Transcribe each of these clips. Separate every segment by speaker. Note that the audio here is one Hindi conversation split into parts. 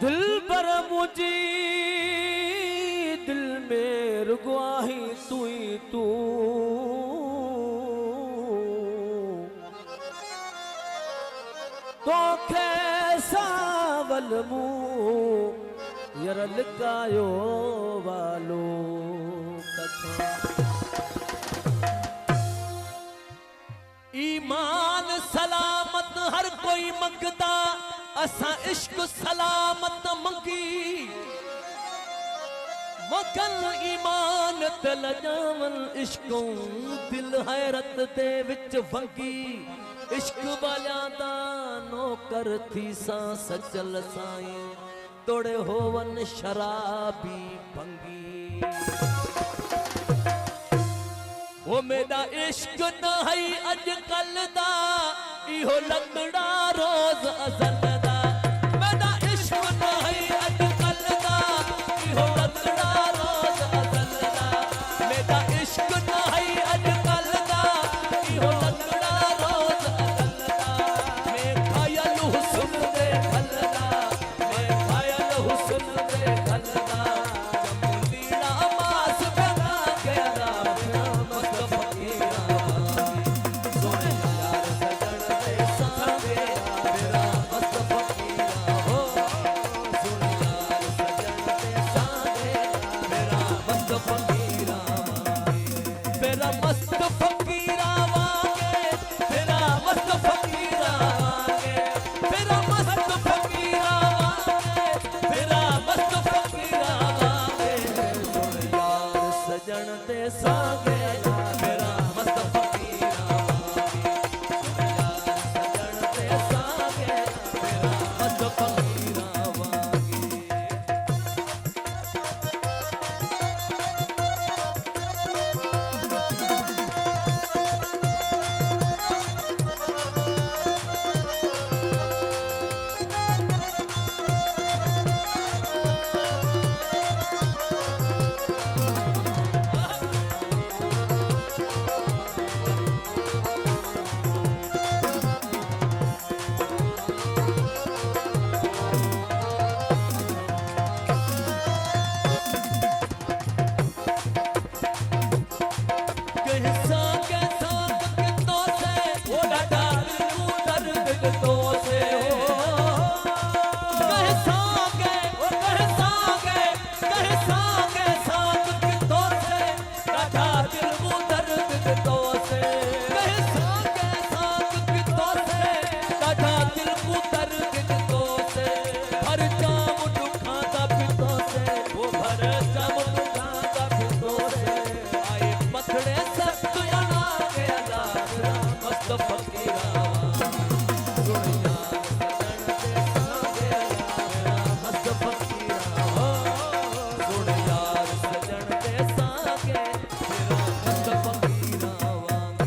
Speaker 1: दिल पर मुझी दिल में रुगवाही तू ही तू तो कैसा वलमू यरल गायो वालो कथा ईमान सलामत हर कोई मंगदा असा इश्क सलामत मंगी मकल ईमान तल जावन इश्कों दिल हैरत दे विच वंगी इश्क वालियां दा नौकर थी सा सचल साईं तोड़े होवन शराबी भंगी वो मेरा इश्क न है अजकल दा इहो लंगड़ा रोज अजल दा मेरा इश्क न है अजकल दा इहो लंगड़ा रोज अजल दा मेरा इश्क न है अजकल दा इहो लंगड़ा रोज अजल दा मैं घायल हुस्न दे खल दा मैं घायल हुस्न दे खल दा जमुलीड़ा मास बना के दा मस्त फकीरा सोने यार सजन दे सावे मेरा मस्त फकीरा हो सोने यार सजन दे सावे मेरा मस्त फकीरा मेरा मस्त फकीरा वागे मेरा मस्त फकीरा वागे मेरा मस्त फकीरा वागे मेरा मस्त फकीरा वागे सोने यार सजन दे सागे मेरा मस्त फकीरा वागे सोने यार सजन दे सागे मेरा मस्त फकीरा वागे कैसा कैसा कितों से वो डाल तू दर्द कितों से हो कैसा कितों से डाल तू दर्द कितों से कैसा कितों से डाल तू दर्द कितों से हर जाम दुखाता पितों से वो भर जाम दुखाता पितों से आए पथड़े सख्त अना के अदा मस्त फकीरा सुन यार सजन दे सागे मेरा मस्त फकीरा हो सुन यार सजन दे सागे मेरा मस्त फकीरा वागे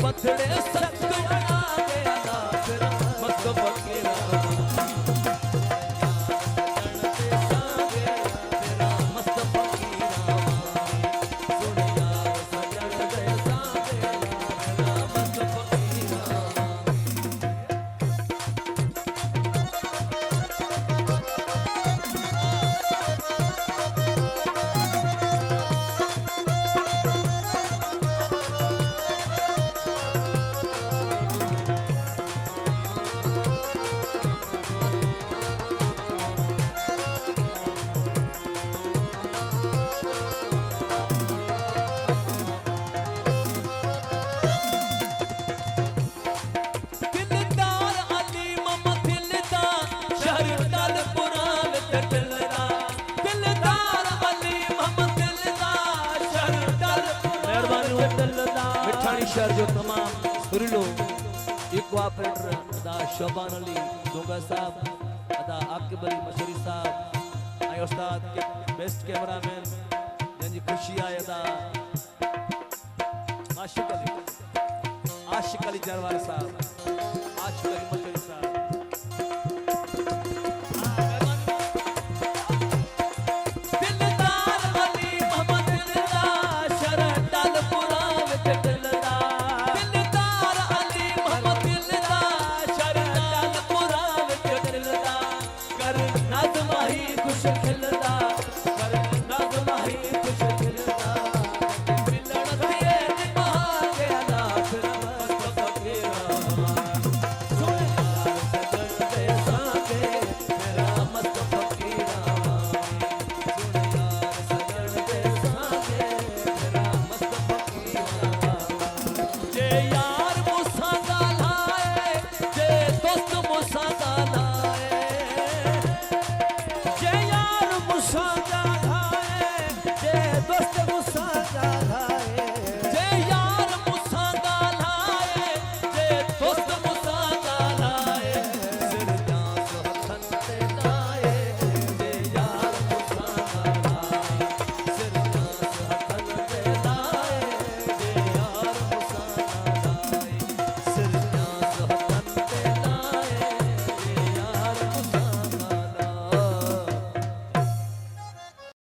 Speaker 1: पथड़े सख्त बना के अदा मेरा मस्त फकीरा दिलदार अली मोहम्मद दिलदार शहर मेहरबानी मिठानी शहर जो तमाम सुरीलो इको ऑपरेटर अदा शोबान अली दोगा साहब अदा आकिब अली मशरी साहब आई उस्ताद के बेस्ट कैमरामैन जंजी खुशी आए अदा आशिक अली जरवार साहब आशिक अली मशरी साहब दिलदार अली मोहम्मद दिलदार शहर डालपुरा विच दिलदार दिलदार अली मोहम्मद दिलदार शहर डालपुरा विच दिलदार कर नाज़ माही खुश खिलदा